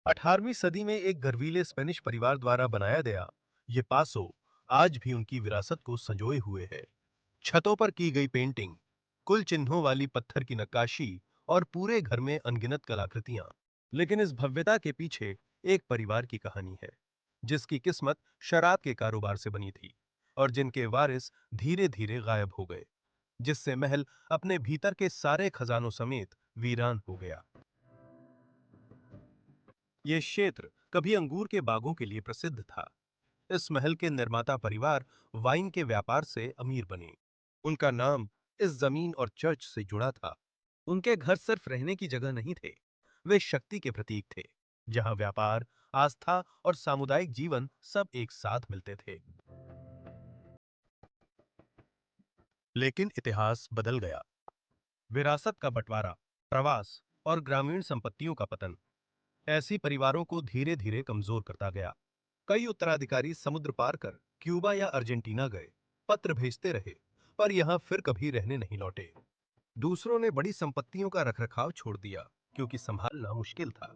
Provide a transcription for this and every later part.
18वीं सदी में एक गर्वीले स्पेनिश परिवार द्वारा बनाया गया ये पासो आज भी उनकी विरासत को संजोए हुए है। छतों पर की गई पेंटिंग, कुल चिन्हों वाली पत्थर की नक्काशी और पूरे घर में अनगिनत कलाकृतियां। लेकिन इस भव्यता के पीछे एक परिवार की कहानी है, जिसकी किस्मत शराब के कारोबार से बनी थी और जिनके वारिस धीरे धीरे गायब हो गए, जिससे महल अपने भीतर के सारे खजानों समेत वीरान हो गया। यह क्षेत्र कभी अंगूर के बागों के लिए प्रसिद्ध था। इस महल के निर्माता परिवार वाइन के व्यापार से अमीर बने। उनका नाम इस जमीन और चर्च से जुड़ा था। उनके घर सिर्फ रहने की जगह नहीं थे, वे शक्ति के प्रतीक थे, जहां व्यापार, आस्था और सामुदायिक जीवन सब एक साथ मिलते थे। लेकिन इतिहास बदल गया। विरासत का बंटवारा, प्रवास और ग्रामीण संपत्तियों का पतन ऐसी परिवारों को धीरे धीरे कमजोर करता गया। कई उत्तराधिकारी समुद्र पार कर क्यूबा या अर्जेंटीना गए, पत्र भेजते रहे, पर यहां फिर कभी रहने नहीं लौटे। दूसरों ने बड़ी संपत्तियों का रखरखाव छोड़ दिया, क्योंकि संभालना मुश्किल था।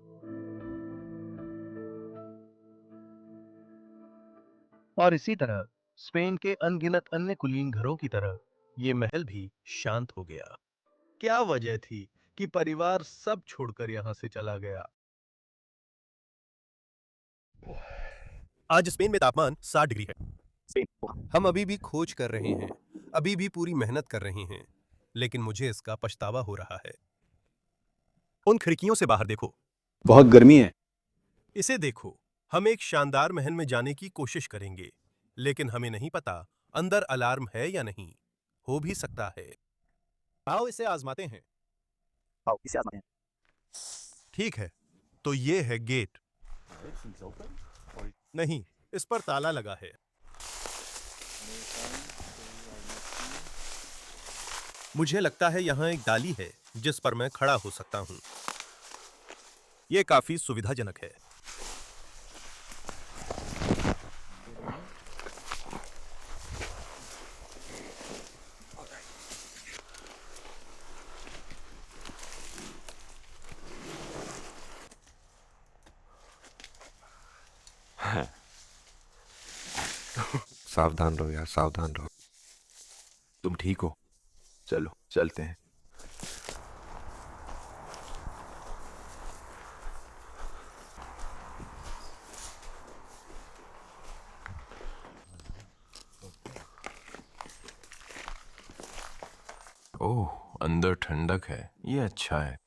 और इसी तरह स्पेन के अनगिनत अन्य कुलीन घरों की तरह ये महल भी शांत हो गया। क्या वजह थी कि परिवार सब छोड़कर यहां से चला गया? आज स्पेन में तापमान 60 डिग्री है। हम अभी भी खोज कर रहे हैं, अभी भी पूरी मेहनत कर रहे हैं, लेकिन मुझे इसका पछतावा हो रहा है। उन खिड़कियों से बाहर देखो, बहुत गर्मी है। इसे देखो। हम एक शानदार महल में जाने की कोशिश करेंगे, लेकिन हमें नहीं पता अंदर अलार्म है या नहीं। हो भी सकता है। आओ इसे आजमाते हैं। आओ इसे आजमाते हैं। ठीक है, तो ये है गेट। नहीं, इस पर ताला लगा है। मुझे लगता है यहाँ एक डाली है जिस पर मैं खड़ा हो सकता हूँ। ये काफी सुविधाजनक है। सावधान रहो यार, सावधान रहो। तुम ठीक हो? चलो चलते हैं। ओह, अंदर ठंडक है, ये अच्छा है।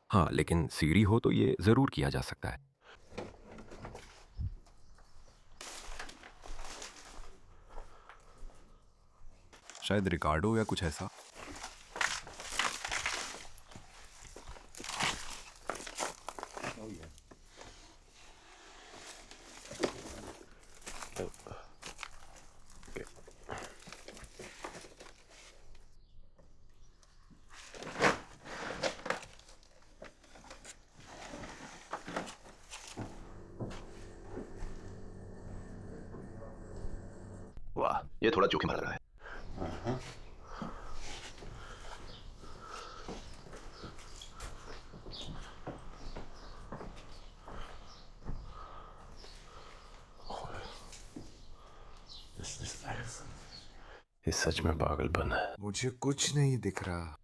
हाँ, लेकिन सीढ़ी हो तो ये जरूर किया जा सकता है। शायद रिकार्डो या कुछ ऐसा। वाह, ये थोड़ा जोखिम भरा रहा है। ये सच में पागलपन है। मुझे कुछ नहीं दिख रहा।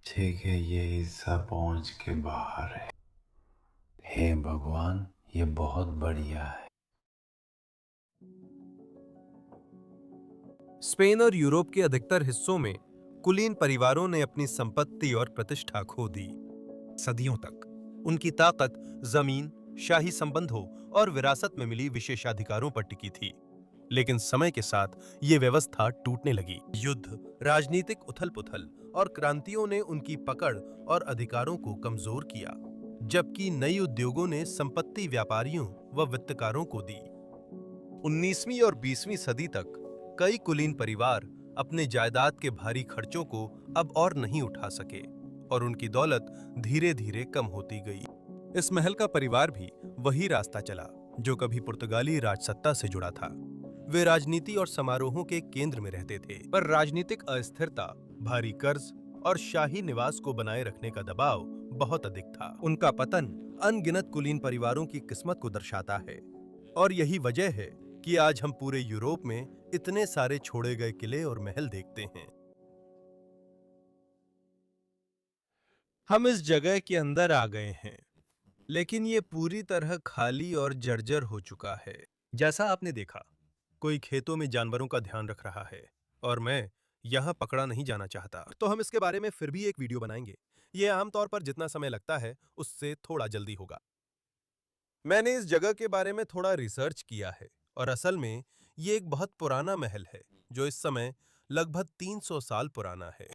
ठीक है, ये हिस्सा पहुंच के बाहर है। हे भगवान, ये बहुत बढ़िया है। स्पेन और यूरोप के अधिकतर हिस्सों में कुलीन परिवारों ने अपनी संपत्ति और प्रतिष्ठा खो दी। सदियों तक उनकी ताकत जमीन, शाही संबंधों और विरासत में मिली विशेषाधिकारों पर टिकी थी। लेकिन समय के साथ ये व्यवस्था टूटने लगी। युद्ध, राजनीतिक उथल-पुथल और क्रांतियों ने उनकी पकड़ और अधिकारों को कमजोर किया, जबकि नई उद्योगों ने संपत्ति व्यापारियों व वित्तकारों को दी। 19वीं और 20वीं सदी तक कई कुलीन परिवार अपने जायदाद के भारी खर्चों को अब और नहीं उठा सके और उनकी दौलत धीरे धीरे कम होती गई। इस महल का परिवार भी वही रास्ता चला जो कभी पुर्तगाली राजसत्ता से जुड़ा था। वे राजनीति और समारोहों के केंद्र में रहते थे, पर राजनीतिक अस्थिरता, भारी कर्ज और शाही निवास को बनाए रखने का दबाव बहुत अधिक था। उनका पतन अनगिनत कुलीन परिवारों की किस्मत को दर्शाता है और यही वजह है कि आज हम पूरे यूरोप में इतने सारे छोड़े गए किले और महल देखते हैं। हम इस जगह के अंदर आ गए हैं, लेकिन ये पूरी तरह खाली और जर्जर हो चुका है। जैसा आपने देखा, कोई खेतों में जानवरों का ध्यान रख रहा है और मैं यहाँ पकड़ा नहीं जाना चाहता, तो हम इसके बारे में फिर भी एक वीडियो बनाएंगे। ये आमतौर पर जितना समय लगता है उससे थोड़ा जल्दी होगा। मैंने इस जगह के बारे में थोड़ा रिसर्च किया है और असल में ये एक बहुत पुराना महल है जो इस समय लगभग 300 साल पुराना है।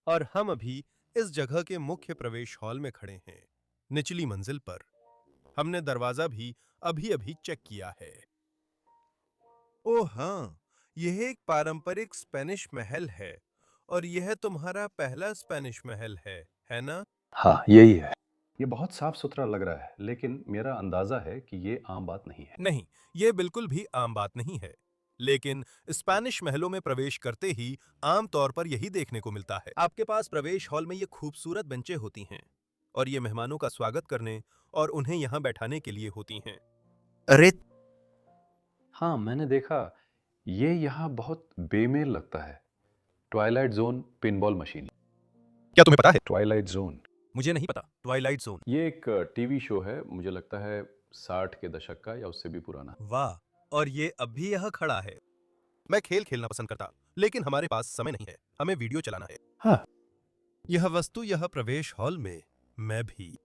और हम अभी इस जगह के मुख्य प्रवेश हॉल में खड़े हैं, निचली मंजिल पर। हमने दरवाजा भी अभी अभी चेक किया है। ओह हाँ, यह एक पारंपरिक स्पेनिश महल है और यह तुम्हारा पहला स्पेनिश महल है ना? हाँ, यही है। ये बहुत साफ सुथरा लग रहा है, लेकिन मेरा अंदाजा है कि ये आम बात नहीं है। नहीं, ये बिल्कुल भी आम बात नहीं है, लेकिन स्पेनिश महलों में प्रवेश करते ही आम तौर पर यही देखने को मिलता है। आपके पास प्रवेश हॉल में ये खूबसूरत बेंचें होती हैं और ये मेहमानों का स्वागत करने और उन्हें यहाँ बैठाने के लिए होती हैं। अरे हाँ, मैंने देखा, ये यहाँ बहुत बेमेल लगता है। Twilight zone pinball machine. क्या तुम्हें पता है? ट्वाइलाइट जोन मुझे नहीं पता। ट्वाइलाइट जोन ये एक टीवी शो है, मुझे लगता है 60 के दशक का या उससे भी पुराना। वाह, और ये अब भी यहाँ खड़ा है। मैं खेल खेलना पसंद करता, लेकिन हमारे पास समय नहीं है, हमें वीडियो चलाना है। हाँ, यह वस्तु यह प्रवेश हॉल में मैं भी।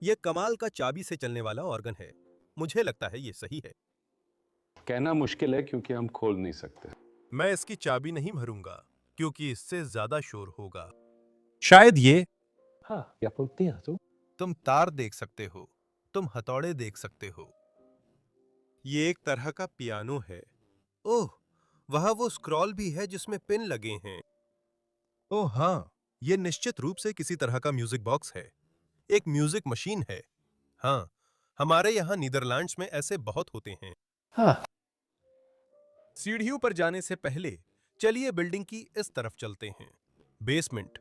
यह कमाल का चाबी से चलने वाला ऑर्गन है। मुझे लगता है ये सही है। कहना मुश्किल है क्योंकि हम खोल नहीं सकते। मैं इसकी चाबी नहीं भरूंगा क्योंकि इससे ज्यादा शोर होगा। शायद ये हाँ, क्या बोलते हैं तो? तुम तार देख सकते हो, तुम हथौड़े देख सकते हो। ये एक तरह का पियानो है। ओह, वहां वो स्क्रॉल भी है जिसमें पिन लगे हैं। ओह हाँ, ये निश्चित रूप से किसी तरह का म्यूजिक बॉक्स है। एक म्यूजिक मशीन है। हाँ, हमारे यहाँ नीदरलैंड्स में ऐसे बहुत होते हैं। हाँ, सीढ़ियों पर जाने से पहले चलिए बिल्डिंग की इस तरफ चलते हैं। बेसमेंट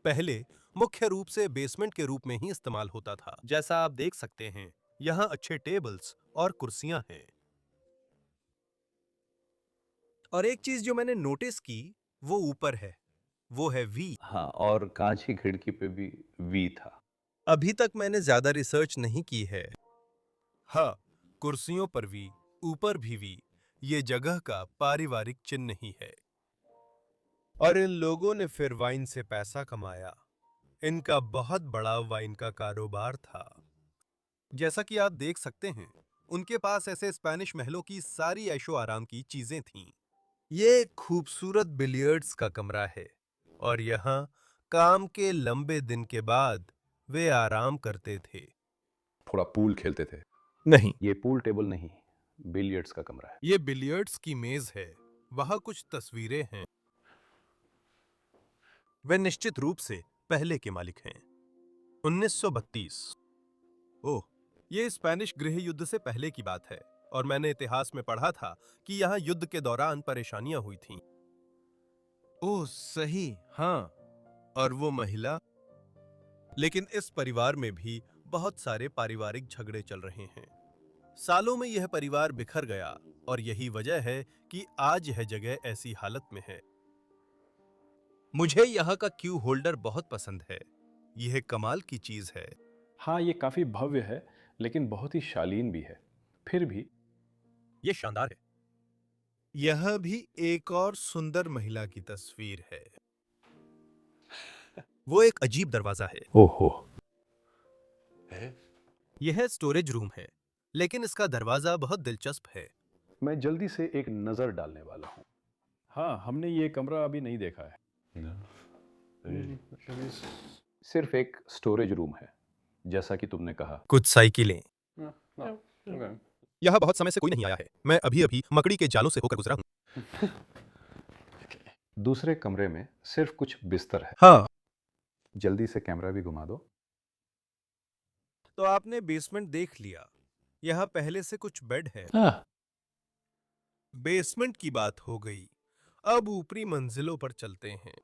पहले मुख्य रूप से बेसमेंट के रूप में ही इस्तेमाल होता था। जैसा आप देख सकते हैं, यहाँ अच्छे टेबल्स और कुर्सियां हैं। और एक चीज जो मैंने नोटिस की वो ऊपर है, वो है वी। हाँ, और कांच की खिड़की पे भी वी था। अभी तक मैंने ज्यादा रिसर्च नहीं की है। हाँ, कुर्सियों पर वी, ऊपर भी वी, ये जगह का पारिवारिक चिन्ह ही है। और इन लोगों ने फिर वाइन से पैसा कमाया। इनका बहुत बड़ा वाइन का कारोबार था। जैसा कि आप देख सकते हैं, उनके पास ऐसे स्पेनिश महलों की सारी ऐशो आराम की चीजें थीं। ये एक खूबसूरत बिलियर्ड्स का कमरा है और यहाँ काम के लंबे दिन के बाद वे आराम करते थे। थोड़ा पूल खेलते थे। नहीं, ये पूल टेबल नहीं, बिलियर्ड्स का कमरा है। ये बिलियर्ड्स की मेज है। वहां कुछ तस्वीरें हैं। वे निश्चित रूप से पहले के मालिक हैं। 1932। ओह, ये स्पेनिश गृह युद्ध से पहले की बात है और मैंने इतिहास में पढ़ा था कि यहाँ युद्ध के दौरान परेशानियां हुई थीं। ओह सही, हाँ, और वो महिला। लेकिन इस परिवार में भी बहुत सारे पारिवारिक झगड़े चल रहे हैं। सालों में यह परिवार बिखर गया और यही वजह है कि आज यह जगह ऐसी हालत में है। मुझे यहाँ का क्यू होल्डर बहुत पसंद है। यह कमाल की चीज है। हाँ, ये काफी भव्य है, लेकिन बहुत ही शालीन भी है। फिर भी यह शानदार है। यह भी एक और सुंदर महिला की तस्वीर है। वो एक अजीब दरवाजा है। ओहो, यह स्टोरेज रूम है, लेकिन इसका दरवाजा बहुत दिलचस्प है। मैं जल्दी से एक नजर डालने वाला हूँ। हाँ, हमने ये कमरा अभी नहीं देखा है। सिर्फ एक स्टोरेज रूम है, जैसा कि तुमने कहा। कुछ साइकिलें। यहाँ बहुत समय से कोई नहीं आया है। मैं अभी अभी मकड़ी के जालों से होकर गुजरा हूँ। दूसरे कमरे में सिर्फ कुछ बिस्तर है। हाँ, जल्दी से कैमरा भी घुमा दो। तो आपने बेसमेंट देख लिया। यहाँ पहले से कुछ बेड है। बेसमेंट की बात हो गई। अब ऊपरी मंजिलों पर चलते हैं।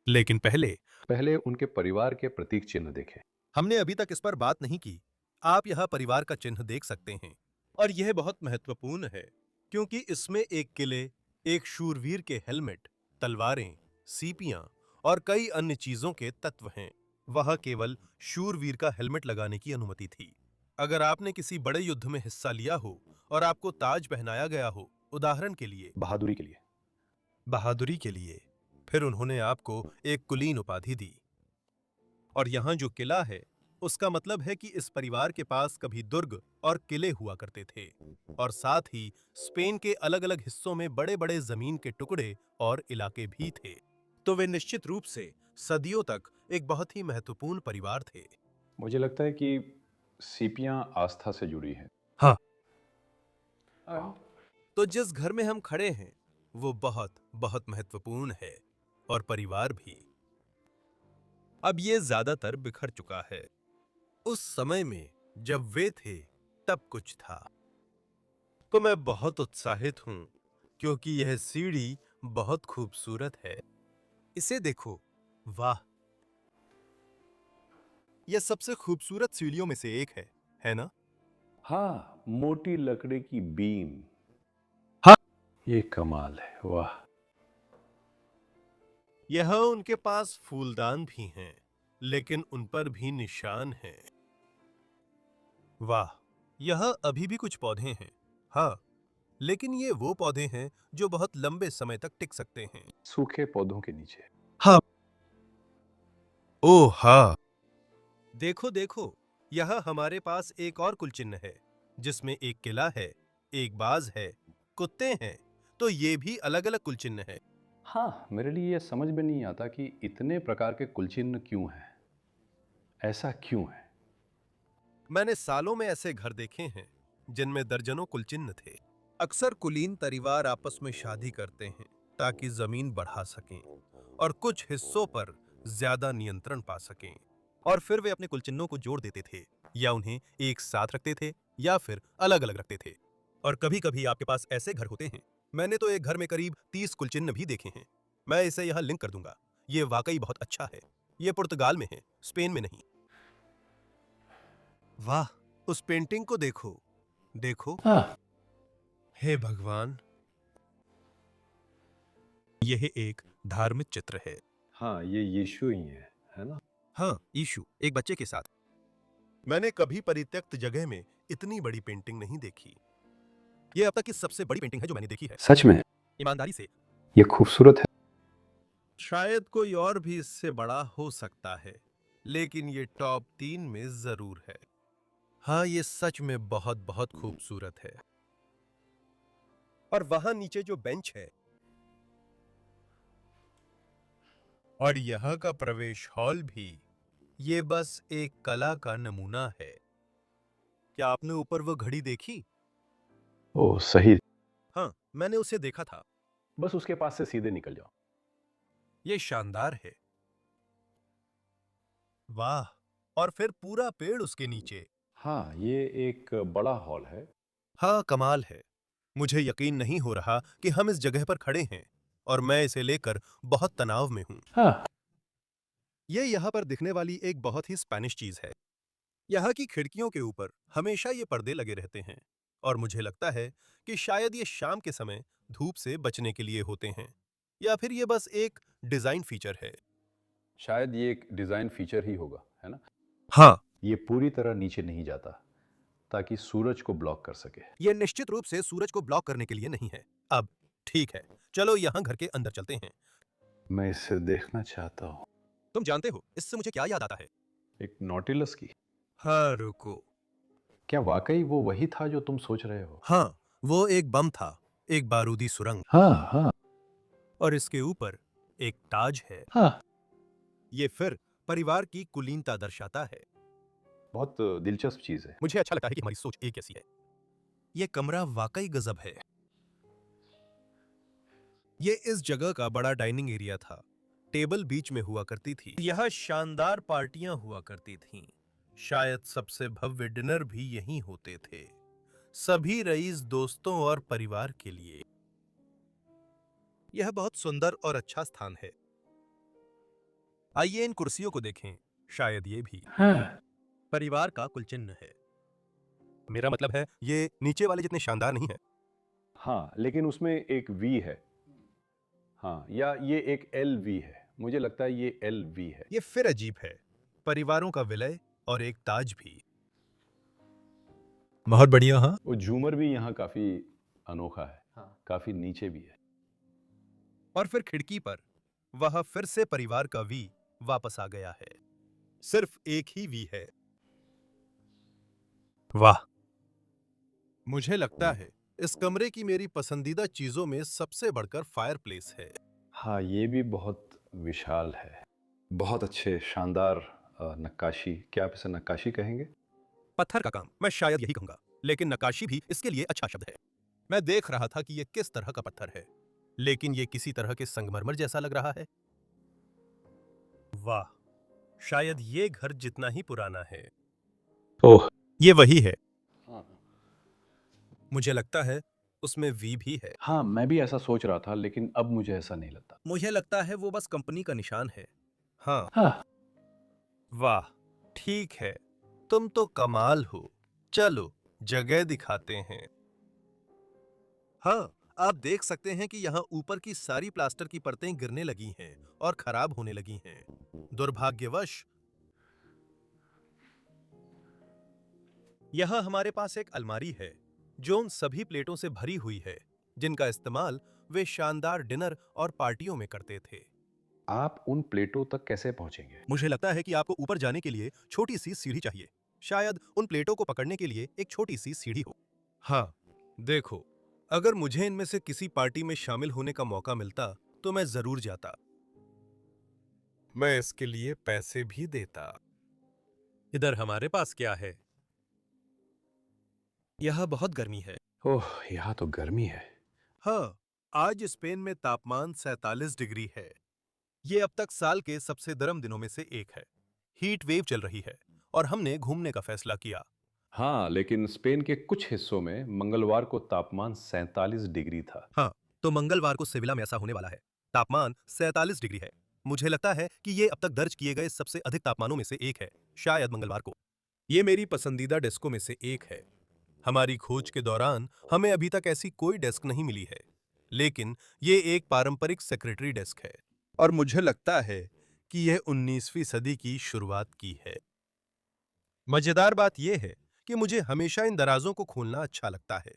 लेकिन पहले उनके परिवार के प्रतीक चिन्ह देखें। हमने अभी तक इस पर बात नहीं की। आप यहाँ परिवार का चिन्ह देख सकते हैं और यह बहुत महत्वपूर्ण है क्योंकि इसमें एक किले, एक शूरवीर के हेलमेट, तलवारें, सीपियां और कई अन्य चीजों के तत्व हैं। वहां केवल शूरवीर का हेलमेट लगाने की अनुमति थी। अगर आपने किसी बड़े युद्ध में हिस्सा लिया हो और आपको ताज पहनाया गया हो, उदाहरण के लिए बहादुरी के लिए, फिर उन्होंने आपको एक कुलीन उपाधि दी। और यहाँ जो किला है, उसका मतलब है कि इस परिवार के पास कभी दुर्ग और किले हुआ करते थे और साथ ही स्पेन के अलग-अलग हिस्सों में बड़े-बड़े जमीन के टुकड़े और इलाके भी थे। तो वे निश्चित रूप से सदियों तक एक बहुत ही महत्वपूर्ण परिवार थे। मुझे लगता है कि सीपियां आस्था से जुड़ी हैं। हाँ। तो जिस घर में हम खड़े हैं, वो बहुत बहुत महत्वपूर्ण है और परिवार भी। अब ये ज्यादातर बिखर चुका है। उस समय में जब वे थे, तब कुछ था। तो मैं बहुत उत्साहित हूं क्योंकि यह सीढ़ी बहुत खूबसूरत है। इसे देखो, वाह! यह सबसे खूबसूरत सीढ़ियों में से एक है ना? हाँ, मोटी लकड़ी की बीम। हाँ। ये कमाल है, वाह। यह उनके पास फूलदान भी हैं, लेकिन उन पर भी निशान हैं। वाह! यह अभी भी कुछ पौधे हैं। हाँ, लेकिन ये वो पौधे हैं जो बहुत लंबे समय तक टिक सकते हैं। सूखे पौधों के नीचे। हाँ। ओह हाँ। देखो देखो, यहाँ हमारे पास एक और कुल चिन्ह है, जिसमें एक किला है, एक बाज है, कुत्ते हैं। तो ये भी अलग-अलग कुल चिन्ह है। हाँ, मेरे लिए यह समझ में नहीं आता कि इतने प्रकार के कुलचिन्ह क्यों हैं। ऐसा क्यों है? मैंने सालों में ऐसे घर देखे हैं जिनमें दर्जनों कुल चिन्ह थे। अक्सर कुलीन परिवार आपस में शादी करते हैं ताकि जमीन बढ़ा सकें और कुछ हिस्सों पर ज्यादा नियंत्रण पा सकें, और फिर वे अपने कुल चिन्हों को जोड़ देते थे या उन्हें एक साथ रखते थे या फिर अलग अलग रखते थे। और कभी कभी आपके पास ऐसे घर होते हैं। मैंने तो एक घर में करीब 30 कुल चिन्ह भी देखे हैं। मैं इसे यहाँ लिंक कर दूंगा। ये वाकई बहुत अच्छा है। ये पुर्तगाल में है, स्पेन में नहीं। वाह! उस पेंटिंग को देखो। देखो। हाँ। हे भगवान! यह एक धार्मिक चित्र है। हाँ, ये यीशु ही है ना? हाँ, यीशु एक बच्चे के साथ। मैंने कभी परित्यक्त जगह में इतनी बड़ी पेंटिंग नहीं देखी। यह अब तक की सबसे बड़ी पेंटिंग है जो मैंने देखी है। सच में ईमानदारी से, ये खूबसूरत है। शायद कोई और भी इससे बड़ा हो सकता है, लेकिन ये टॉप 3 में जरूर है। हाँ, ये सच में बहुत बहुत खूबसूरत है। और वहां नीचे जो बेंच है और यहाँ का प्रवेश हॉल भी, ये बस एक कला का नमूना है। क्या आपने ऊपर वो घड़ी देखी? ओह, सही। हाँ, मैंने उसे देखा था। बस उसके पास से सीधे निकल जाओ। ये शानदार है। वाह! और फिर पूरा पेड़ उसके नीचे। हाँ, ये एक बड़ा हॉल है। हाँ, कमाल है। मुझे यकीन नहीं हो रहा कि हम इस जगह पर खड़े हैं और मैं इसे लेकर बहुत तनाव में हूँ। हाँ। ये यहाँ पर दिखने वाली एक बहुत ही स्पेनिश चीज है। यहाँ की खिड़कियों के ऊपर हमेशा ये पर्दे लगे रहते हैं और मुझे लगता है कि शायद ये शाम के समय धूप से बचने के लिए होते हैं, या फिर ये बस एक डिजाइन फीचर है। शायद ये एक डिजाइन फीचर ही होगा, है ना? हाँ, ये पूरी तरह नीचे नहीं जाता ताकि सूरज को ब्लॉक कर सके। ये निश्चित रूप से सूरज को ब्लॉक करने के लिए नहीं है। अब ठीक है, चलो यहाँ घर के अंदर चलते हैं। मैं इसे देखना चाहता हूँ। तुम जानते हो इससे मुझे क्या याद आता है? एक नॉटिलस की। हाँ, रुको। क्या वाकई वो वही था जो तुम सोच रहे हो? हाँ, वो एक बम था, एक बारूदी सुरंग, हाँ हाँ और इसके ऊपर एक ताज है। हाँ। ये फिर परिवार की कुलीनता दर्शाता है। बहुत दिलचस्प चीज है। मुझे अच्छा लगता है कि हमारी सोच एक जैसी है। ये कमरा वाकई गजब है। ये इस जगह का बड़ा डाइनिंग एरिया था। टेबल बीच में हुआ करती थी। यह शानदार पार्टियां हुआ करती थीं। शायद सबसे भव्य डिनर भी यहीं होते थे, सभी रईस दोस्तों और परिवार के लिए। यह बहुत सुंदर और अच्छा स्थान है। आइए इन कुर्सियों को देखें, शायद ये भी परिवार का कुल चिन्ह है। मेरा मतलब है, ये नीचे वाले जितने शानदार नहीं है। हाँ, लेकिन उसमें एक वी है। हाँ, या ये एक एल वी है। मुझे लगता है ये एल वी है। ये फिर अजीब है। परिवारों का विलय और एक ताज भी। बहुत बढ़िया। हाँ, वो झूमर भी यहाँ काफी अनोखा है। काफी नीचे भी है। और फिर खिड़की पर वह फिर से परिवार का वी वापस आ गया है। सिर्फ एक ही वी है। वाह, मुझे लगता है इस कमरे की मेरी पसंदीदा चीजों में सबसे बढ़कर फायरप्लेस है। हाँ, ये भी बहुत विशाल है। बहुत अच्छे शानदार नक्काशी। क्या आप इसे नक्काशी कहेंगे? पत्थर का काम, मैं शायद यही कहूंगा, लेकिन नक्काशी भी इसके लिए अच्छा शब्द है। मैं देख रहा था कि यह किस तरह का पत्थर है, लेकिन यह किसी तरह के संगमरमर जैसा लग रहा है। वाह, शायद ये घर जितना ही पुराना है। ओह, ये वही है। मुझे लगता है उसमें वी भी है। हाँ, मैं भी ऐसा सोच रहा था, लेकिन अब मुझे ऐसा नहीं लगता। मुझे लगता है वो बस कंपनी का निशान है। हाँ। हाँ। वाह, ठीक है, तुम तो कमाल हो। चलो जगह दिखाते हैं। हाँ, आप देख सकते हैं कि यहाँ ऊपर की सारी प्लास्टर की परतें गिरने लगी हैं और खराब होने लगी हैं। दुर्भाग्यवश यहाँ हमारे पास एक अलमारी है जो उन सभी प्लेटों से भरी हुई है जिनका इस्तेमाल वे शानदार डिनर और पार्टियों में करते थे। आप उन प्लेटों तक कैसे पहुंचेंगे? मुझे लगता है कि आपको ऊपर जाने के लिए छोटी सी सीढ़ी चाहिए। शायद उन प्लेटों को पकड़ने के लिए एक छोटी सी सीढ़ी हो। हाँ, देखो, अगर मुझे इनमें से किसी पार्टी में शामिल होने का मौका मिलता तो मैं जरूर जाता। मैं इसके लिए पैसे भी देता। इधर हमारे पास क्या है? यह बहुत गर्मी है। ओह, यहाँ तो गर्मी है। हाँ, आज स्पेन में तापमान 47 डिग्री है। ये अब तक साल के सबसे गर्म दिनों में से एक है। हीट वेव चल रही है और हमने घूमने का फैसला किया। हाँ, लेकिन स्पेन के कुछ हिस्सों में मंगलवार को तापमान 47 डिग्री था। हाँ, तो मंगलवार को सेविला में ऐसा होने वाला है। तापमान 47 डिग्री है। मुझे लगता है कि ये अब तक दर्ज किए गए सबसे अधिक तापमानों में से एक है, शायद मंगलवार को। ये मेरी पसंदीदा डेस्कों में से एक है। हमारी खोज के दौरान हमें अभी तक ऐसी कोई डेस्क नहीं मिली है, लेकिन ये एक पारंपरिक सेक्रेटरी डेस्क है और मुझे लगता है कि यह 19वीं सदी की शुरुआत की है। मजेदार बात यह है कि मुझे हमेशा इन दराजों को खोलना अच्छा लगता है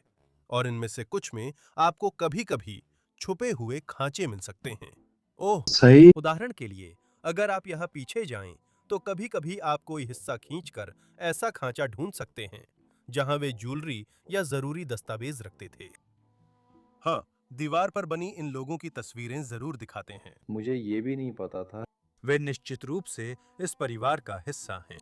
और इनमें से कुछ में आपको कभी-कभी छुपे हुए खांचे मिल सकते हैं। ओह, सही। उदाहरण के लिए, अगर आप यहाँ पीछे जाएं, तो कभी-कभी आप कोई हिस्सा खींचकर ऐसा खांचा ढूंढ सकते हैं जहां वे ज्वेलरी या जरूरी दस्तावेज रखते थे। हाँ, दीवार पर बनी इन लोगों की तस्वीरें जरूर दिखाते हैं। मुझे ये भी नहीं पता था। वे निश्चित रूप से इस परिवार का हिस्सा हैं।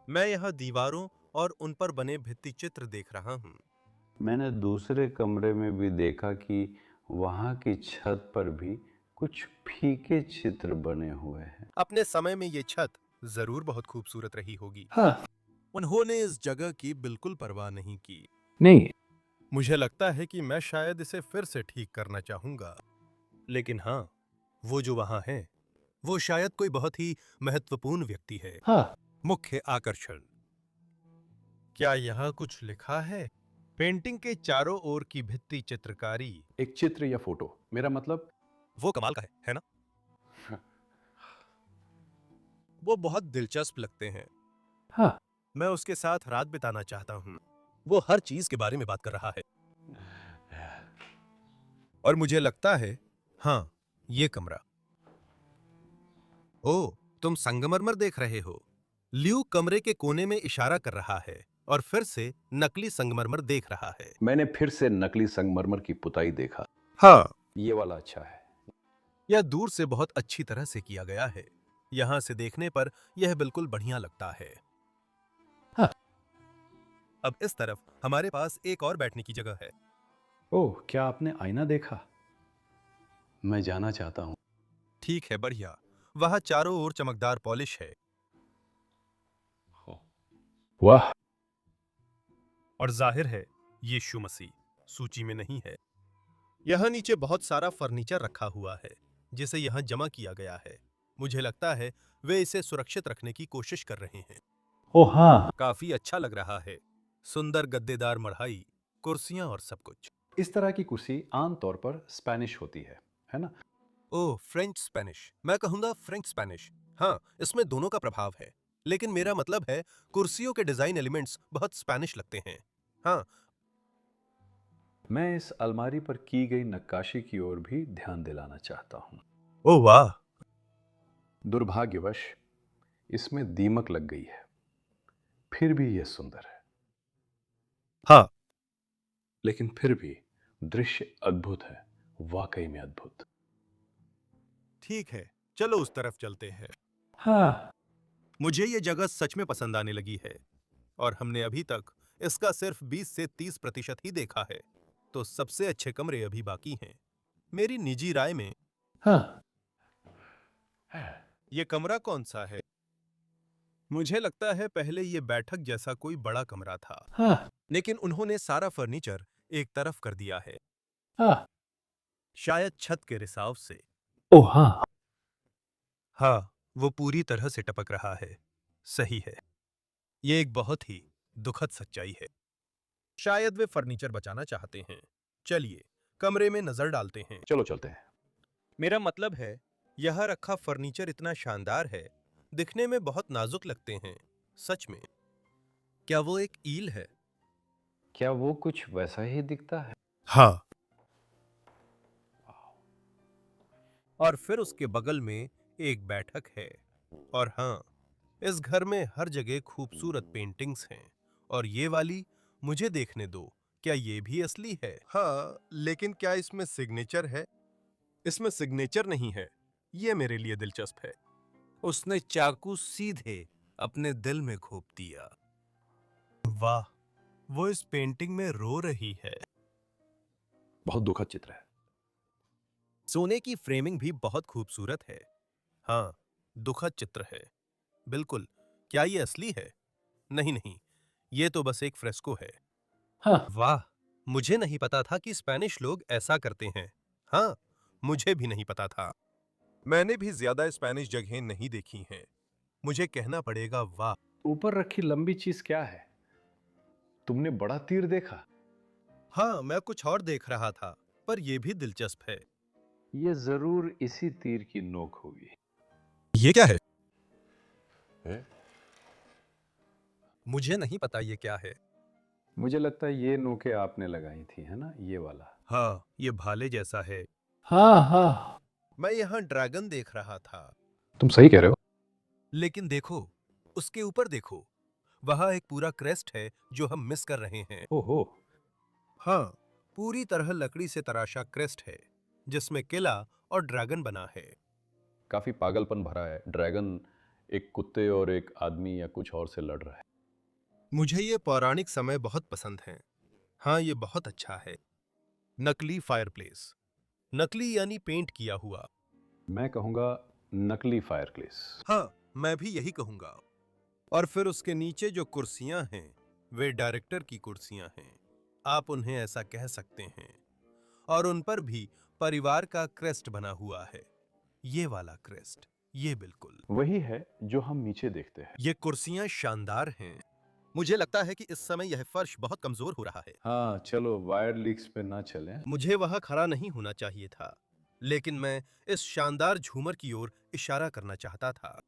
मैं यहाँ दीवारों और उन पर बने भित्ति चित्र देख रहा हूँ। मैंने दूसरे कमरे में भी देखा कि वहाँ की छत पर भी कुछ फीके चित्र बने हुए हैं। अपने समय में ये छत जरूर बहुत खूबसूरत रही होगी। हाँ। उन्होंने इस जगह की बिल्कुल परवाह नहीं की। नहीं। मुझे लगता है कि मैं शायद इसे फिर से ठीक करना चाहूंगा, लेकिन हाँ, वो जो वहां है, वो शायद कोई बहुत ही महत्वपूर्ण व्यक्ति है। हाँ। मुख्य आकर्षण। क्या यहाँ कुछ लिखा है? पेंटिंग के चारों ओर की भित्ति चित्रकारी। एक चित्र या फोटो, मेरा मतलब। वो कमाल का है ना? वो बहुत दिलचस्प लगते हैं। हाँ। मैं उसके साथ रात बिताना चाहता हूँ। वो हर चीज के बारे में बात कर रहा है। और मुझे लगता है, हाँ, ये कमरा। ओ, तुम संगमरमर देख रहे हो। ल्यू कमरे के कोने में इशारा कर रहा है और फिर से नकली संगमरमर देख रहा है। मैंने फिर से नकली संगमरमर की पुताई देखा। हाँ, ये वाला अच्छा है। यह दूर से बहुत अच्छी तरह से किया गया है। यहां से देखने पर यह बिल्कुल बढ़िया लगता है। हाँ। अब इस तरफ हमारे पास एक और बैठने की जगह है। ओह, क्या आपने आईना देखा? मैं जाना चाहता हूँ। ठीक है, बढ़िया। वहां चारों ओर चमकदार पॉलिश है। वाह, और जाहिर है यीशु मसीह सूची में नहीं है। यहाँ नीचे बहुत सारा फर्नीचर रखा हुआ है जिसे यहाँ जमा किया गया है। मुझे लगता है वे इसे सुरक्षित रखने की कोशिश कर रहे हैं। ओह हाँ, काफी अच्छा लग रहा है। सुंदर गद्देदार मढ़ाई, कुर्सियां और सब कुछ। इस तरह की कुर्सी आमतौर पर स्पेनिश होती है ना? ओह, फ्रेंच स्पेनिश। मैं कहूंगा फ्रेंच स्पेनिश। हाँ, इसमें दोनों का प्रभाव है, लेकिन मेरा मतलब है कुर्सियों के डिजाइन एलिमेंट्स बहुत स्पेनिश लगते हैं। हाँ, मैं इस अलमारी पर की गई नक्काशी की ओर भी ध्यान दिलाना चाहता हूँ। ओह वाह, दुर्भाग्यवश इसमें दीमक लग गई है, फिर भी यह सुंदर है। हाँ, लेकिन फिर भी दृश्य अद्भुत है, वाकई में अद्भुत। ठीक है, चलो उस तरफ चलते हैं। हाँ, मुझे ये जगह सच में पसंद आने लगी है और हमने अभी तक इसका सिर्फ 20 से 30% ही देखा है, तो सबसे अच्छे कमरे अभी बाकी हैं। मेरी निजी राय में हाँ, ये कमरा कौन सा है? मुझे लगता है पहले ये बैठक जैसा कोई बड़ा कमरा था, हाँ, लेकिन उन्होंने सारा फर्नीचर एक तरफ कर दिया है, हाँ, शायद छत के रिसाव से। ओह हाँ, हाँ, वो पूरी तरह से टपक रहा है। सही है। ये एक बहुत ही दुखद सच्चाई है। शायद वे फर्नीचर बचाना चाहते हैं। चलिए कमरे में नजर डालते हैं। चलो चलते हैं। मेरा मतलब है यहाँ रखा फर्नीचर इतना शानदार है, दिखने में बहुत नाजुक लगते हैं। सच में, क्या वो एक ईल है? क्या वो कुछ वैसा ही दिखता है? हाँ। और फिर उसके बगल में एक बैठक है। और हाँ, इस घर में हर जगह खूबसूरत पेंटिंग्स हैं। और ये वाली मुझे देखने दो, क्या ये भी असली है? हाँ, लेकिन क्या इसमें सिग्नेचर है? इसमें सिग्नेचर नहीं है। ये मेरे लिए दिलचस्प है। उसने चाकू सीधे अपने दिल में घोंप दिया। वाह, वो इस पेंटिंग में रो रही है। बहुत दुखद चित्र है। सोने की फ्रेमिंग भी बहुत खूबसूरत है। हाँ, दुखद चित्र है। बिल्कुल। क्या ये असली है? नहीं नहीं, ये तो बस एक फ्रेस्को है। हाँ, वाह, मुझे नहीं पता था कि स्पेनिश लोग ऐसा करते हैं। हाँ, मुझे भी नहीं पता था। मैंने भी ज्यादा स्पेनिश जगहें नहीं देखी हैं। मुझे कहना पड़ेगा वाह। ऊपर रखी लंबी चीज क्या है? तुमने बड़ा तीर देखा? हाँ, मैं कुछ और देख रहा था, पर यह भी दिलचस्प है। ये जरूर इसी तीर की नोक होगी। ये क्या है? हैं? मुझे नहीं पता ये क्या है। मुझे लगता है ये नोकें आपने लगाई थी, है ना, ये वाला। हाँ, ये भाले जैसा है। हाँ हाँ, मैं यहाँ ड्रैगन देख रहा था। तुम सही कह रहे हो। लेकिन देखो, उसके ऊपर देखो, वहां एक पूरा क्रेस्ट है जो हम मिस कर रहे हैं। ओहो, हाँ, पूरी तरह लकड़ी से तराशा क्रेस्ट है जिसमें किला और ड्रैगन बना है। काफी पागलपन भरा है। ड्रैगन एक कुत्ते और एक आदमी या कुछ और से लड़ रहा है। मुझे ये पौराणिक समय बहुत पसंद है। हाँ, ये बहुत अच्छा है। नकली फायरप्लेस। नकली यानी पेंट किया हुआ। मैं कहूंगा नकली फायरप्लेस। हाँ, मैं भी यही कहूंगा। और फिर उसके नीचे जो कुर्सियां हैं, वे डायरेक्टर की कुर्सियां हैं। आप उन्हें ऐसा कह सकते हैं। और उन पर भी परिवार का क्रेस्ट बना हुआ है। ये वाला क्रेस्ट, ये बिल्कुल। वही है जो हम नीचे देखते हैं। ये कुर्सियां शानदार हैं। मुझे लगता है कि इस समय यह फर्श बहुत कमजोर हो रहा है। हाँ, चलो वायर लीक्स पे ना चलें। मुझे वहां खड़ा नहीं होना चाहिए था, लेकिन मैं इस शानदार झूमर की ओर इशारा करना चाहता था।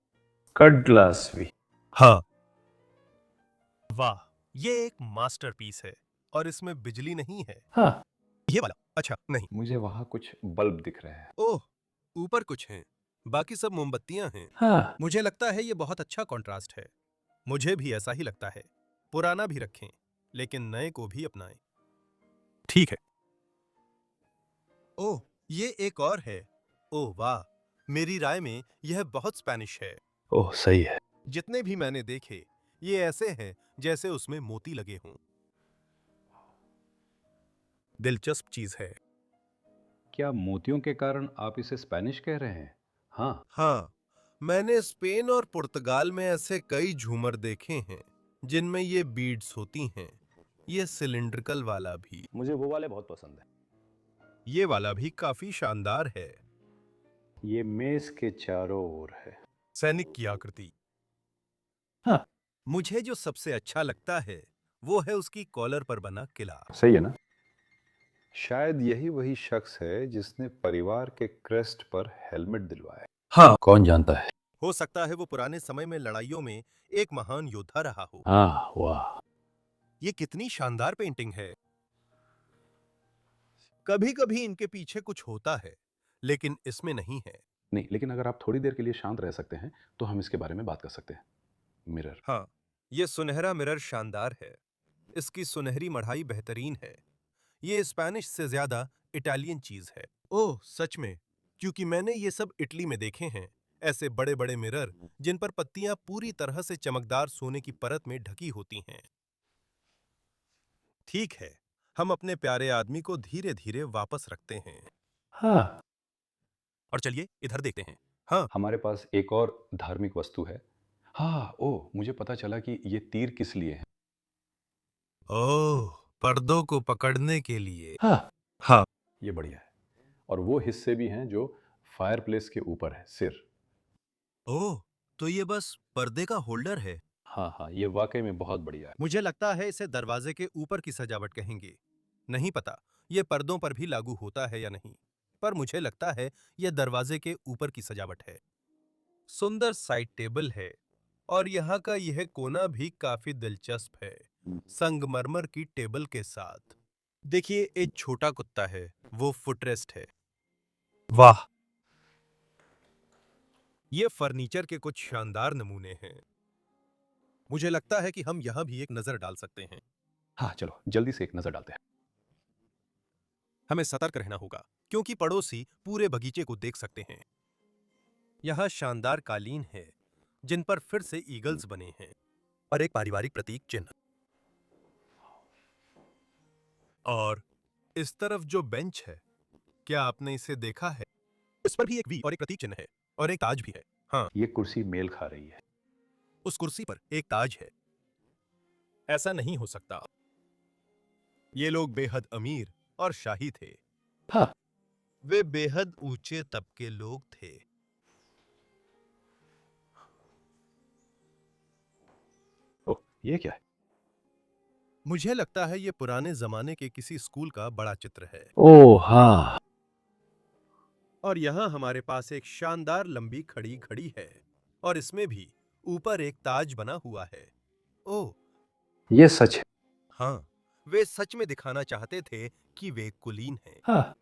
कट ग्लास भी। हाँ, वाह, ये एक मास्टरपीस है। और इसमें बिजली नहीं है। हाँ, ये वाला? अच्छा, नहीं। मुझे वहां कुछ बल्ब दिख रहे हैं। ओह, ऊपर कुछ हैं, बाकी सब मोमबत्तियां हैं। हाँ, मुझे लगता है ये बहुत अच्छा कॉन्ट्रास्ट है। मुझे भी ऐसा ही लगता है। पुराना भी रखें, लेकिन नए को भी अपनाएं। ठीक है। ओह, ये एक और है। ओह वाह, मेरी राय में यह बहुत स्पेनिश है। ओह सही है। जितने भी मैंने देखे, ये ऐसे हैं जैसे उसमें मोती लगे हों। दिलचस्प चीज है। क्या मोतियों के कारण आप इसे स्पेनिश कह रहे हैं? हाँ। हाँ, मैंने स्पेन और पुर्तगाल में ऐसे कई झूमर देखे हैं जिनमें ये बीड्स होती हैं। ये सिलिंड्रिकल वाला भी। मुझे वो वाले बहुत पसंद है। ये वाला भी काफी शानदार है। ये मेज के चारों ओर है। सैनिक की आकृति। हाँ। मुझे जो सबसे अच्छा लगता है वो है उसकी कॉलर पर बना किला। सही है ना? शायद यही वही शख्स है जिसने परिवार के क्रेस्ट पर हेलमेट दिलवाया। हाँ, कौन जानता है? हो सकता है वो पुराने समय में लड़ाइयों में एक महान योद्धा रहा हो। हाँ, वाह। ये कितनी शानदार पेंटिंग है। कभी-कभी इनके पीछे कुछ होता है, लेकिन इसमें नहीं है। नहीं, लेकिन अगर आप थोड़ी देर के लिए शांत रह सकते हैं, तो हम इसके बारे में बात कर सकते हैं। मिरर। हाँ, ये सुनहरा मिरर शानदार है। इसकी सुनहरी मढ़ाई बेहतरीन है। ये स्पेनिश से ज्यादा इटालियन चीज है। ओह, सच में, क्योंकि मैंने ये सब इटली में देखे हैं। ऐसे बड़े-बड़े मिरर जिन पर पत्तियां पूरी तरह से चमकदार सोने की परत में ढकी होती हैं। ठीक है, हम अपने प्यारे आदमी को धीरे-धीरे वापस रखते हैं। हाँ। और चलिए इधर देखते हैं। हाँ, हमारे पास एक और धार्मिक वस्तु है। हाँ, ओह, मुझे पता चला कि ये तीर किस लिए हैं। ओह, पर्दों को पकड़ने के लिए। हाँ। हाँ, ये बढ़िया है। और वो हिस्से भी हैं जो फायरप्लेस के ऊपर है, सिर। ओह, तो ये बस पर्दे का होल्डर है। हाँ, हाँ, ये वाकई में बहुत बढ़िया है। मुझे लगता है इसे दरवाजे के ऊपर की सजावट कहेंगे। नहीं पता ये पर्दों पर भी लागू होता है या नहीं, पर मुझे लगता है यह दरवाजे के ऊपर की सजावट है। सुंदर साइड टेबल है और यहाँ का यह कोना भी काफी दिलचस्प है, संगमरमर की टेबल के साथ। देखिए, एक छोटा कुत्ता है, वो फुटरेस्ट है। वाह, ये फर्नीचर के कुछ शानदार नमूने हैं। मुझे लगता है कि हम यहाँ भी एक नजर डाल सकते हैं। हाँ, चलो जल्दी से एक नजर डालते हैं। हमें सतर्क रहना होगा क्योंकि पड़ोसी पूरे बगीचे को देख सकते हैं। यहाँ शानदार कालीन है जिन पर फिर से ईगल्स बने हैं और एक पारिवारिक प्रतीक चिन्ह। और इस तरफ जो बेंच है, क्या आपने इसे देखा है? इस पर भी एक वी और एक प्रतीक चिन्ह है और एक ताज भी है। हाँ, ये कुर्सी मेल खा रही है। उस कुर्सी पर एक ताज है। ऐसा नहीं हो सकता। ये लोग बेहद अमीर और शाही थे। हाँ। वे बेहद ऊंचे तबके लोग थे। ओह, ये क्या है? मुझे लगता है ये पुराने जमाने के किसी स्कूल का बड़ा चित्र है। ओह, हाँ। और यहाँ हमारे पास एक शानदार लंबी खड़ी घड़ी है और इसमें भी ऊपर एक ताज बना हुआ है। ओह, ये सच है। हाँ, वे सच में दिखाना चाहते थे कि वे कुलीन हैं। हाँ।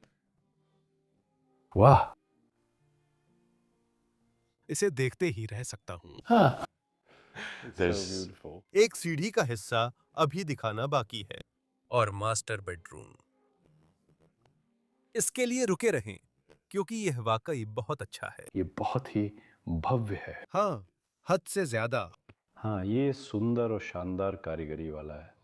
वाह। इसे देखते ही रह सकता हूँ। हाँ। There's एक सीढ़ी का हिस्सा अभी दिखाना बाकी है और मास्टर बेडरूम। इसके लिए रुके रहें क्योंकि यह वाकई बहुत अच्छा है। ये बहुत ही भव्य है। हाँ, हद से ज्यादा। हाँ, ये सुंदर और शानदार कारीगरी वाला है।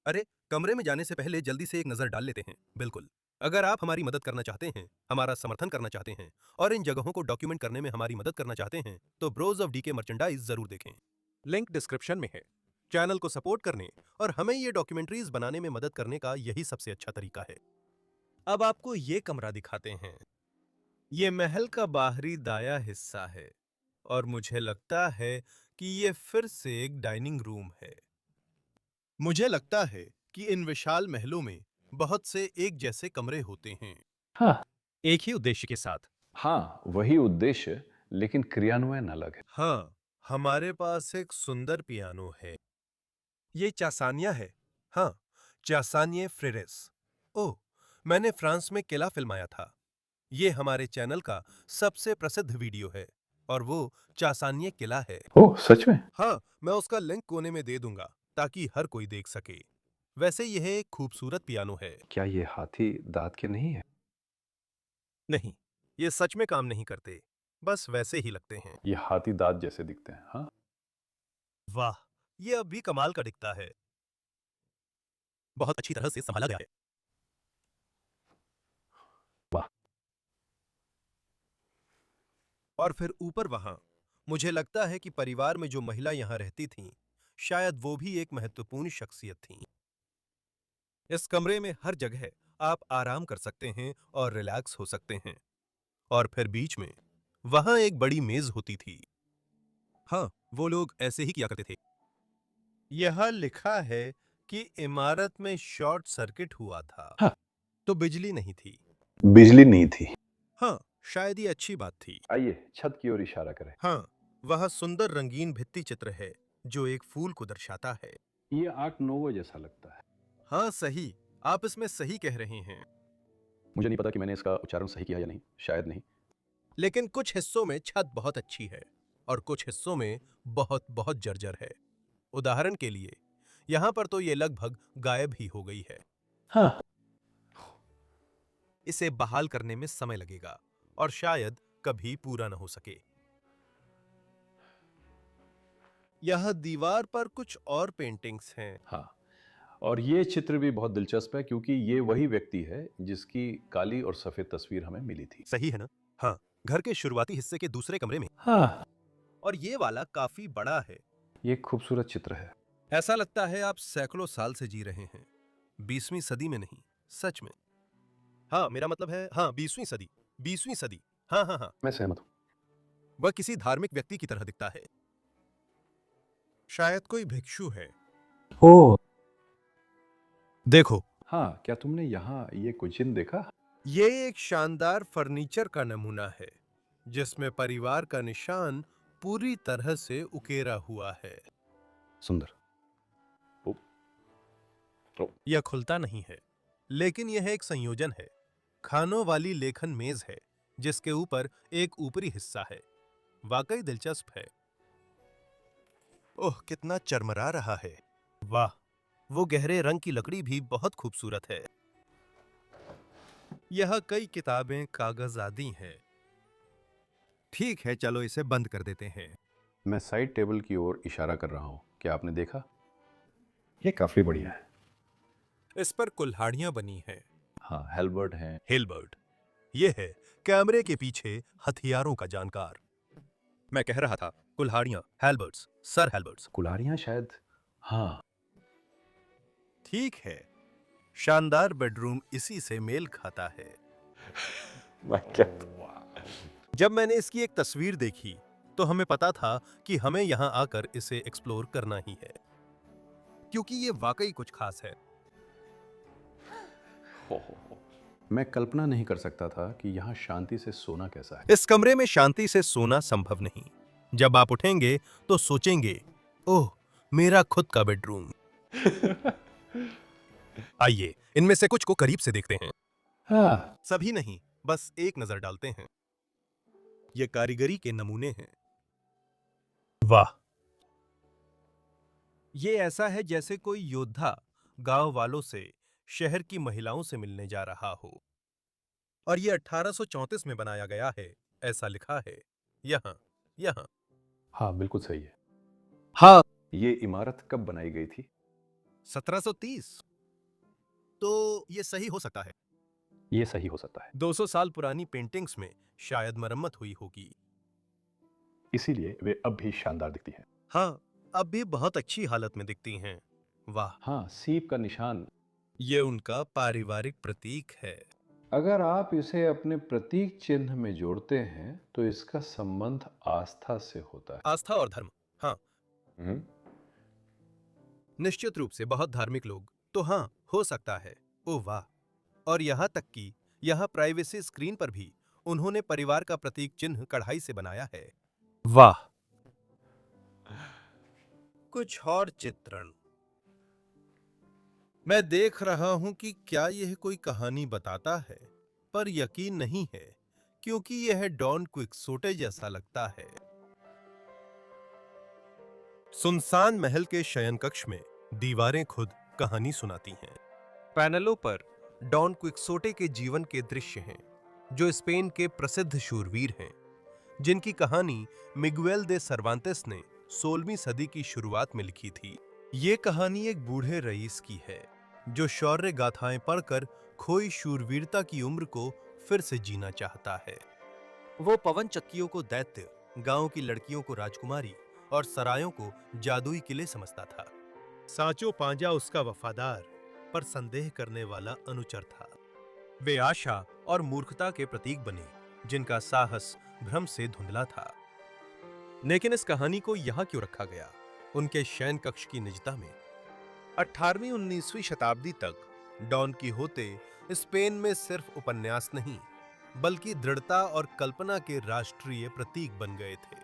अरे, कमरे में जाने से पहले जल्दी से एक नजर डाल लेते हैं। बिल्कुल, अगर आप हमारी मदद करना चाहते हैं, हमारा समर्थन करना चाहते हैं और इन जगहों को डॉक्यूमेंट करने में हमारी मदद करना चाहते हैं, तो ब्रोज ऑफ डीके मर्चेंडाइज जरूर देखें। लिंक डिस्क्रिप्शन में है। चैनल को सपोर्ट करने और हमें ये डॉक्यूमेंट्रीज बनाने में मदद करने का यही सबसे अच्छा तरीका है। अब आपको ये कमरा दिखाते हैं। ये महल का बाहरी दाया हिस्सा है और मुझे लगता है कि ये फिर से एक डाइनिंग रूम है। मुझे लगता है कि इन विशाल महलों में बहुत से एक जैसे कमरे होते हैं, हाँ। एक ही उद्देश्य के साथ। हाँ, वही उद्देश्य, लेकिन क्रियान्वयन अलग है। हाँ, हमारे पास एक सुंदर पियानो है। ये चासानिया है। हाँ, चासानिये फ्रेरेस। ओह, मैंने फ्रांस में किला फिल्माया था। ये हमारे चैनल का सबसे प्रसिद्ध वीडियो है और वो चासानिये किला है। ओह, सच में? हाँ, मैं उसका लिंक कोने में दे दूंगा ताकि हर कोई देख सके। वैसे यह एक खूबसूरत पियानो है। क्या ये हाथी दांत के नहीं है? नहीं, ये सच में काम नहीं करते, बस वैसे ही लगते हैं। ये हाथी दांत जैसे दिखते हैं। हाँ। वाह, ये अब भी कमाल का दिखता है। बहुत अच्छी तरह से संभाला गया है। वाह। और फिर ऊपर वहां, मुझे लगता है कि परिवार में जो महिला यहां रहती थीं, शायद वो भी एक महत्वपूर्ण शख्सियत थीं। इस कमरे में हर जगह आप आराम कर सकते हैं और रिलैक्स हो सकते हैं। और फिर बीच में वहां एक बड़ी मेज होती थी। हाँ, वो लोग ऐसे ही किया करते थे। यह लिखा है कि इमारत में शॉर्ट सर्किट हुआ था। हाँ। तो बिजली नहीं थी। बिजली नहीं थी। हाँ, शायद ये अच्छी बात थी। आइए छत की ओर इशारा करें। हाँ, वह सुंदर रंगीन भित्ति चित्र है जो एक फूल को दर्शाता है। ये आर्ट नोवो जैसा लगता है। हाँ सही, आप इसमें सही कह रहे हैं। मुझे नहीं पता कि मैंने इसका उच्चारण सही किया या नहीं, शायद नहीं। लेकिन कुछ हिस्सों में छत बहुत अच्छी है और कुछ हिस्सों में बहुत बहुत जर्जर है। उदाहरण के लिए, यहाँ पर तो ये लगभग गायब ही हो गई है। हाँ। इसे बहाल करने में समय लगेगा और शायद कभी पूरा न हो सके। यह दीवार पर कुछ और पेंटिंग्स हैं। हाँ, और ये चित्र भी बहुत दिलचस्प है क्योंकि ये वही व्यक्ति है जिसकी काली और सफेद तस्वीर हमें मिली थी। सही है ना? हाँ, घर के शुरुआती हिस्से के दूसरे कमरे में। हाँ, और ये वाला काफी बड़ा है। ये खूबसूरत चित्र है। ऐसा लगता है आप सैकड़ों साल से जी रहे हैं। 20वीं सदी में नहीं, सच में। हाँ, मेरा मतलब है, हाँ, 20वीं सदी। 20वीं सदी। हाँ हाँ हाँ। मैं सहमत हूँ। वह किसी धार्मिक व्यक्ति की तरह दिखता है। शायद कोई भिक्षु है। ओ, देखो, हाँ, क्या तुमने यहाँ ये कुचिन देखा? ये एक शानदार फर्नीचर का नमूना है जिसमें परिवार का निशान पूरी तरह से उकेरा हुआ है। सुंदर। यह खुलता नहीं है, लेकिन यह एक संयोजन है। खानों वाली लेखन मेज है जिसके ऊपर एक ऊपरी हिस्सा है। वाकई दिलचस्प है। ओह, कितना चरमरा रहा है। वाह, वो गहरे रंग की लकड़ी भी बहुत खूबसूरत है। यह कई किताबें कागज आदि हैं। ठीक है, चलो इसे बंद कर देते हैं। मैं साइड टेबल की ओर इशारा कर रहा हूँ। क्या आपने देखा? ये काफी बढ़िया है। इस पर कुल्हाड़ियां बनी हैं। हाँ, हेल्बर्ट हैं। हिलबर्ट, ये है कैमरे के पीछे हथियारों का जानकार। मैं कह रहा था, कुल्हाड़ियां, हेल्बर्ट्स, सर हेल्बर्ट्स। कुल्हाड़ियाँ शायद। हाँ। ठीक है, शानदार बेडरूम इसी से मेल खाता है। जब मैंने इसकी एक तस्वीर देखी तो हमें पता था कि हमें यहां आकर इसे एक्सप्लोर करना ही है, क्योंकि ये वाकई कुछ खास है। मैं कल्पना नहीं कर सकता था कि यहाँ शांति से सोना कैसा है। इस कमरे में शांति से सोना संभव नहीं। जब आप उठेंगे तो सोचेंगे, ओह, मेरा खुद का बेडरूम। आइए इनमें से कुछ को करीब से देखते हैं। हाँ। सभी नहीं, बस एक नजर डालते हैं। ये कारीगरी के नमूने हैं। वाह, ये ऐसा है जैसे कोई योद्धा गांव वालों से शहर की महिलाओं से मिलने जा रहा हो। और ये 1834 में बनाया गया है, ऐसा लिखा है यहाँ। हाँ, बिल्कुल सही है। हाँ, ये इमारत कब बनाई गई थी? 1730। तो ये सही हो सकता है। ये सही हो सकता है। 200 साल पुरानी पेंटिंग्स में शायद मरम्मत हुई होगी। इसीलिए वे अब भी शानदार दिखती हैं। हाँ, अब भी बहुत अच्छी हालत में दिखती हैं। वाह, हाँ, सीप का निशान। ये उनका पारिवारिक प्रतीक है। अगर आप इसे अपने प्रतीक चिन्ह में जोड़ते हैं तो इसका संबंध आस्था से होता है। आस्था और धर्म, हाँ, निश्चित रूप से बहुत धार्मिक लोग तो हाँ, हो सकता है। ओह वाह, और यहाँ तक कि यहाँ प्राइवेसी स्क्रीन पर भी उन्होंने परिवार का प्रतीक चिन्ह कढ़ाई से बनाया है। वाह, कुछ और चित्रण। मैं देख रहा हूं कि क्या यह कोई कहानी बताता है, पर यकीन नहीं है क्योंकि यह डॉन क्विक्सोटे जैसा लगता है। सुनसान महल के शयन कक्ष में दीवारें खुद कहानी सुनाती हैं। पैनलों पर डॉन क्विक्सोटे के जीवन के दृश्य हैं, जो स्पेन के प्रसिद्ध शूरवीर हैं, जिनकी कहानी मिगुएल दे सर्वांतेस ने 16वीं सदी की शुरुआत में लिखी थी। ये कहानी एक बूढ़े रईस की है जो शौर्य गाथाएं पढ़कर खोई शूरवीरता की उम्र को फिर से जीना चाहता है। वो पवन चक्कियों को दैत्य, गांव की लड़कियों को राजकुमारी और सरायों को जादुई किले समझता था। सांचो पांजा उसका वफादार पर संदेह करने वाला अनुचर था। वे आशा और मूर्खता के प्रतीक बने जिनका साहस भ्रम से धुंधला था। लेकिन इस कहानी को यहाँ क्यों रखा गया? उनके शयन कक्ष की निजता में। 18वीं-19वीं शताब्दी तक डॉन कीहोते स्पेन में सिर्फ उपन्यास नहीं बल्कि दृढ़ता और कल्पना के राष्ट्रीय प्रतीक बन गए थे।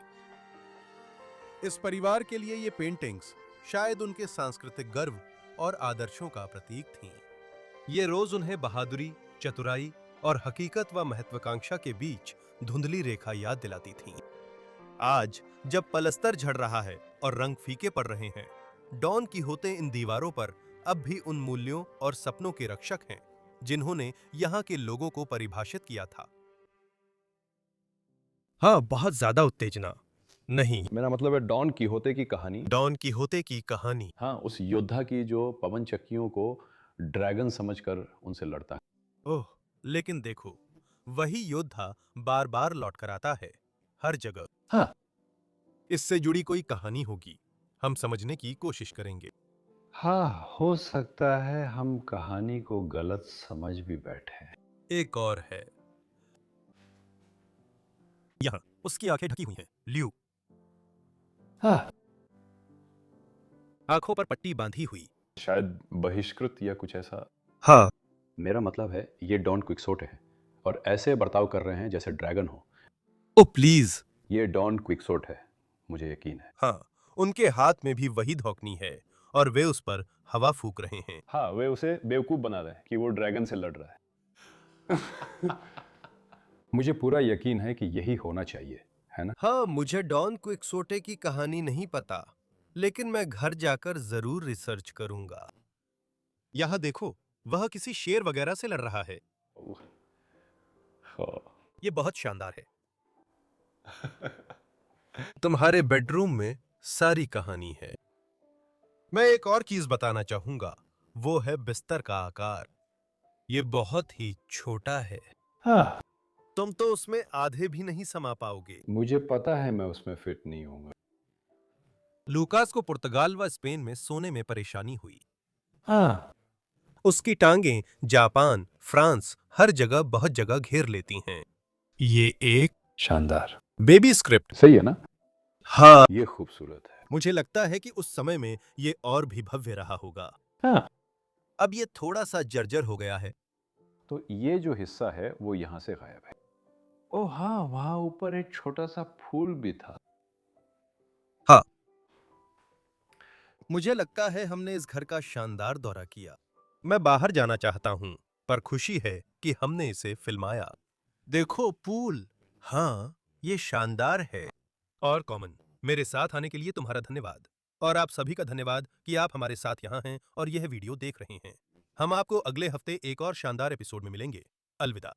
इस परिवार के लिए ये पेंटिंग्स शायद उनके सांस्कृतिक गर्व और आदर्शों का प्रतीक थीं। ये रोज उन्हें बहादुरी, चतुराई और हकीकत व महत्वाकांक्षा के बीच धुंधली रेखा याद दिलाती थीं। आज जब पलस्तर झड़ रहा है और रंग फीके पड़ रहे हैं, डॉन कीहोते इन दीवारों पर अब भी उन मूल्यों और सपनों के रक्षक हैं जिन्होंने यहाँ के लोगों को परिभाषित किया था। हाँ, बहुत ज्यादा उत्तेजना नहीं। मेरा मतलब है डॉन कीहोते की कहानी। डॉन कीहोते की कहानी। हाँ, उस योद्धा की जो पवन चक्कियों को ड्रैगन समझकर उनसे लड़ता है। ओह, लेकिन देखो, वही योद्धा बार बार लौट कर आता है, हर जगह। हाँ। इससे जुड़ी कोई कहानी होगी, हम समझने की कोशिश करेंगे। हाँ, हो सकता है हम कहानी को गलत समझ भी बैठे। एक और है, यहाँ उसकी आंखें ढकी हुई हैं, ल्यू। हाँ, आंखों पर पट्टी बांधी हुई। शायद बहिष्कृत या कुछ ऐसा। हाँ, मेरा मतलब है ये डॉन क्विक्सोटे है और ऐसे बर्ताव कर रहे हैं जैसे ड्रैगन हो। ओ प्लीज। ये डॉन क्विक्सोट है, मुझे यकीन है। हाँ, उनके हाथ में भी वही धौकनी है और वे उस पर हवा फूंक रहे हैं। हाँ, वे उसे बेवकूफ बना रहे हैं कि वो ड्रैगन से लड़ रहा है। मुझे पूरा यकीन है कि यही होना चाहिए, है ना? हाँ, मुझे डॉन क्विक्सोटे की कहानी नहीं पता, लेकिन मैं घर जाकर जरूर रिसर्च करूंगा। यहाँ देखो, वह किसी शेर वगैरह से लड़ रहा है। हाँ। ये बहुत शानदार है। तुम्हारे बेडरूम में सारी कहानी है। मैं एक और चीज बताना चाहूंगा, वो है बिस्तर का आकार। ये बहुत ही छोटा है। हाँ, तुम तो उसमें आधे भी नहीं समा पाओगे। मुझे पता है मैं उसमें फिट नहीं होऊंगा। लूकास को पुर्तगाल व स्पेन में सोने में परेशानी हुई। हाँ, उसकी टांगें जापान, फ्रांस, हर जगह बहुत जगह घेर लेती हैं। ये एक शानदार। Baby script. सही है ना? हाँ, ये खूबसूरत है। मुझे लगता है कि उस समय में ये और भी भव्य रहा होगा। हाँ। अब ये थोड़ा सा जर्जर हो गया है। तो ये जो हिस्सा है वो यहाँ से गायब है। ओ हाँ, वहां ऊपर एक छोटा सा फूल भी था। हाँ, मुझे लगता है हमने इस घर का शानदार दौरा किया। मैं बाहर जाना चाहता हूं, पर खुशी है कि हमने इसे फिल्माया। देखो पूल। हाँ, ये शानदार है। और कॉमन, मेरे साथ आने के लिए तुम्हारा धन्यवाद। और आप सभी का धन्यवाद कि आप हमारे साथ यहाँ हैं और यह वीडियो देख रहे हैं। हम आपको अगले हफ्ते एक और शानदार एपिसोड में मिलेंगे। अलविदा।